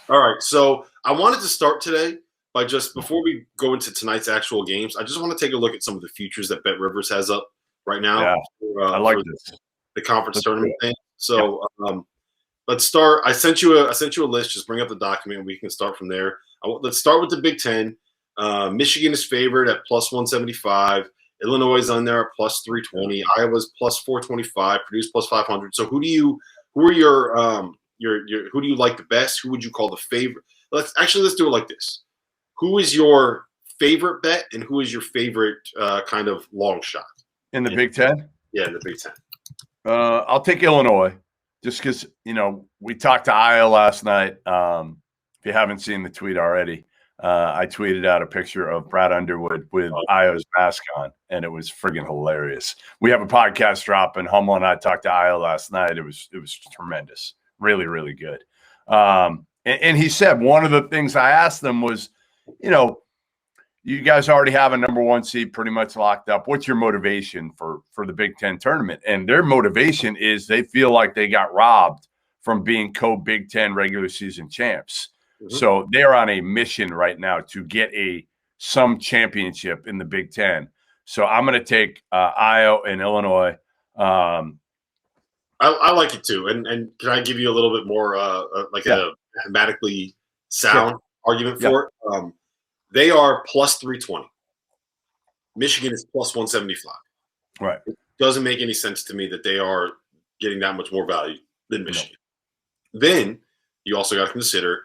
All right. So I wanted to start today by just before we go into tonight's actual games, I just want to take a look at some of the futures that Bet Rivers has up right now Yeah, I like for this. the conference Let's do tournament it. thing. Yep. So let's start. I sent you a list. Just bring up the document. And we can start from there. Let's start with the Big Ten. Michigan is favored at plus 175. Illinois is on there at plus 320. Iowa's plus 425. Purdue's plus 500. So who are your who do you like the best? Who would you call the favorite? Let's do it like this. Who is your favorite bet and who is your favorite kind of long shot? In the Big Ten? Yeah, in the Big Ten. I'll take Illinois just because, we talked to Io last night. If you haven't seen the tweet already, I tweeted out a picture of Brad Underwood with Io's mask on, and it was friggin' hilarious. We have a podcast drop, and Hummel and I talked to Io last night. It was tremendous. Really, really good. And he said one of the things I asked them was, you guys already have a number one seed pretty much locked up. What's your motivation for the Big Ten tournament? And their motivation is they feel like they got robbed from being co-Big Ten regular season champs. Mm-hmm. So they're on a mission right now to get some championship in the Big Ten. So I'm going to take Iowa and Illinois. I like it too. And can I give you a little bit more a mathematically sound argument for it? They are plus 320. Michigan is plus 175. Right. It doesn't make any sense to me that they are getting that much more value than Michigan. No. Then you also got to consider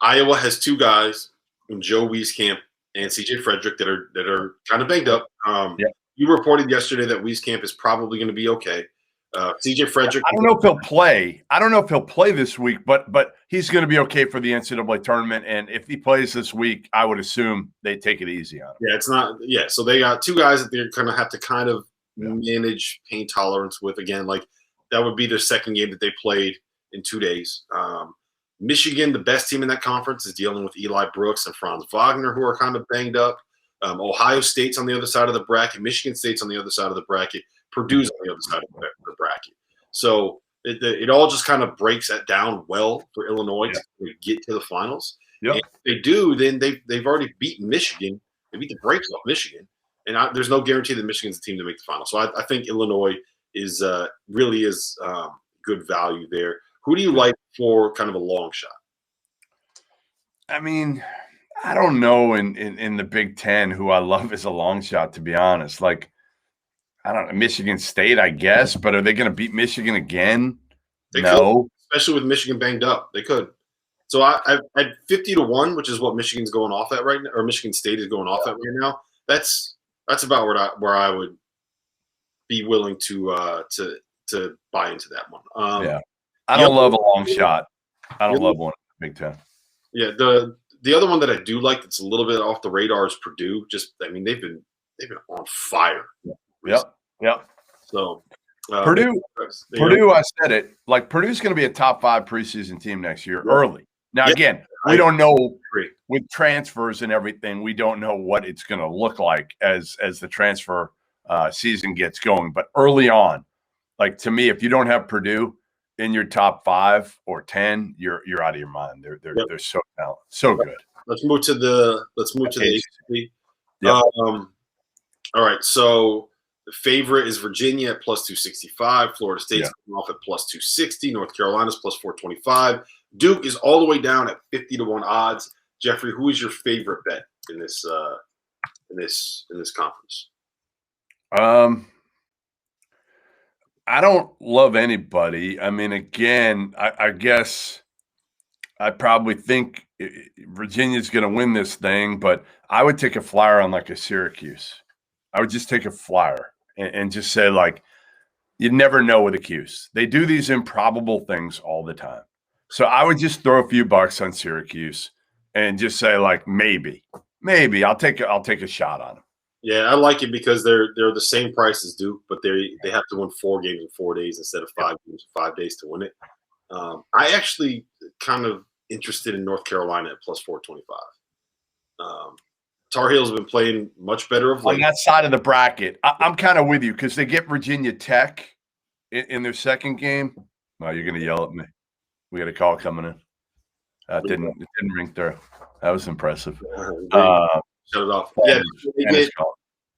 Iowa has two guys, Joe Wieskamp and CJ Frederick, that are kind of banged up. You reported yesterday that Wieskamp is probably going to be okay. CJ Frederick. I don't know if he'll play. I don't know if he'll play this week, but he's going to be okay for the NCAA tournament. And if he plays this week, I would assume they take it easy on him. Yeah, it's not. Yeah, so they got two guys that they're going to have to kind of manage pain tolerance with. Again, like that would be their second game that they played in 2 days. Michigan, the best team in that conference, is dealing with Eli Brooks and Franz Wagner, who are kind of banged up. Ohio State's on the other side of the bracket. Michigan State's on the other side of the bracket. Purdue's on the other side of the bracket. So it all just kind of breaks that down well for Illinois to get to the finals. Yep. And if they do, then they've already beaten Michigan. They beat the brakes off Michigan. And there's no guarantee that Michigan's the team to make the final. So I think Illinois is really is good value there. Who do you like for kind of a long shot? I mean, I don't know in the Big Ten who I love as a long shot, to be honest. Like, I don't know, Michigan State, I guess, but are they going to beat Michigan again? They could, especially with Michigan banged up. They could. So I at 50-1, which is what Michigan's going off at right now, or Michigan State is going off at right now. That's about where I would be willing to buy into that one. I don't love a long shot. I don't love one in the Big Ten. Yeah, the other one that I do like that's a little bit off the radar is Purdue. They've been on fire. Yep. So Purdue, I said it. Like Purdue's going to be a top 5 preseason team next year early. Now again, we don't know with transfers and everything. We don't know what it's going to look like as the transfer season gets going. But early on, like to me, if you don't have Purdue in your top 5 or 10, you're out of your mind. They're so talented, so good. Let's move to the ACC. Yep. All right, so the favorite is Virginia at plus 265. Florida State's coming off at plus 260. North Carolina's plus 425. Duke is all the way down at 50-1 odds. Jeffrey, who is your favorite bet in this conference? I don't love anybody. I mean, again, I guess I probably think Virginia's going to win this thing, but I would take a flyer on like a Syracuse. I would just take a flyer and just say, like, you never know with a Cuse. They do these improbable things all the time. So I would just throw a few bucks on Syracuse and just say, like, maybe I'll take a shot on them. Yeah, I like it because they're the same price as Duke, but they have to win 4 games in 4 days instead of 5 games in 5 days to win it. I actually kind of interested in North Carolina at plus 425. Tar Heels have been playing much better of late. On that side of the bracket, I'm kind of with you because they get Virginia Tech in their second game. Oh, you're going to yell at me. We got a call coming in. It didn't ring through. That was impressive. Shut it off. Yeah, Tennis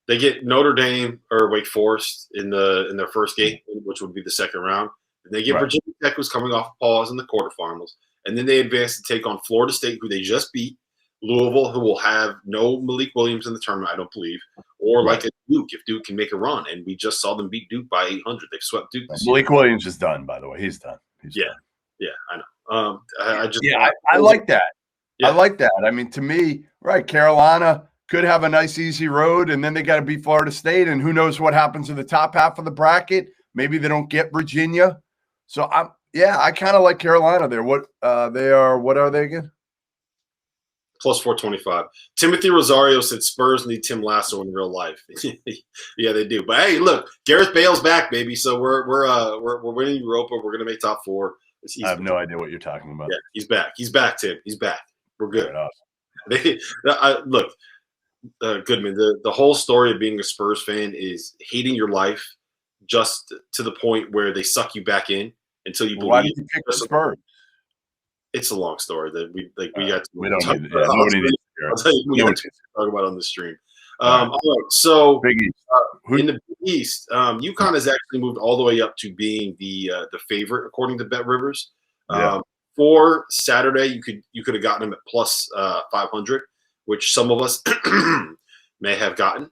they get Notre Dame or Wake Forest in their first game, which would be the second round. And they get Virginia Tech, who's coming off a pause in the quarterfinals, and then they advance to take on Florida State, who they just beat. Louisville, who will have no Malik Williams in the tournament, I don't believe, or like a Duke, if Duke can make a run. And we just saw them beat Duke by 800. They've swept Duke this Malik Williams is done, by the way. He's done. Yeah, I know. I like that. Yeah. I like that. I mean, to me, Carolina could have a nice, easy road, and then they got to beat Florida State, and who knows what happens in the top half of the bracket. Maybe they don't get Virginia. So, I kind of like Carolina there. What are they again? Plus 425. Timothy Rosario said Spurs need Tim Lasso in real life. Yeah, they do. But hey, look, Gareth Bale's back, baby. So we're winning Europa. We're gonna make top four. I have no idea what you're talking about. Yeah, he's back. He's back, Tim. He's back. We're good. Look, Goodman. The whole story of being a Spurs fan is hating your life just to the point where they suck you back in until you believe. Why did you pick the Spurs? It's a long story that we got to. We don't need. Nobody needs to I'll tell you, we got to talk about on the stream. All right, so Big East. In the Big East, UConn has actually moved all the way up to being the favorite according to Bet Rivers. For Saturday, you could have gotten them at plus 500, which some of us may have gotten.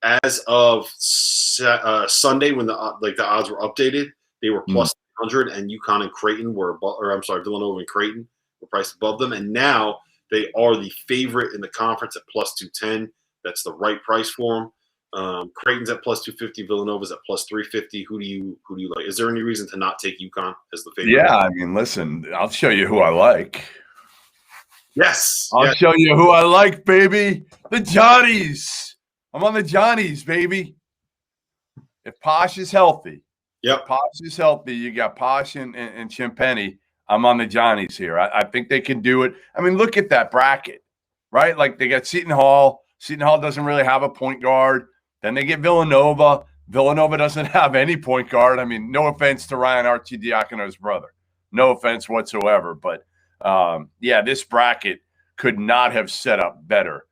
As of Sunday, when the odds were updated, they were plus 100, and UConn and Creighton Villanova and Creighton were priced above them, and now they are the favorite in the conference at plus 210. That's the right price for them. Creighton's at plus 250. Villanova's at plus 350. Who do you like? Is there any reason to not take UConn as the favorite? Yeah, I mean, listen, I'll show you who I like. Yes, I'll show you who I like, baby. The Johnnies. I'm on the Johnnies, baby. If Posh is healthy. Yep. Posh is healthy. You got Posh and Chimpenny. I'm on the Johnnies here. I think they can do it. I mean, look at that bracket, right? Like they got Seton Hall. Seton Hall doesn't really have a point guard. Then they get Villanova. Villanova doesn't have any point guard. I mean, no offense to Ryan Arcidiacono's brother. No offense whatsoever. But, this bracket could not have set up better.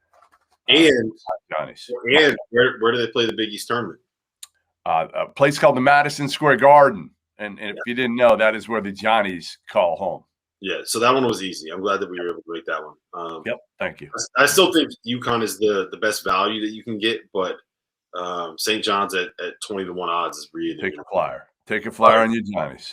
And where do they play the Big East tournament? A place called the Madison Square Garden. And if you didn't know, that is where the Johnnies call home. Yeah, so that one was easy. I'm glad that we were able to make that one. Yep, thank you. I still think UConn is the best value that you can get, but St. John's at 20-1 odds is really take a flyer. Take a flyer on your Johnnies.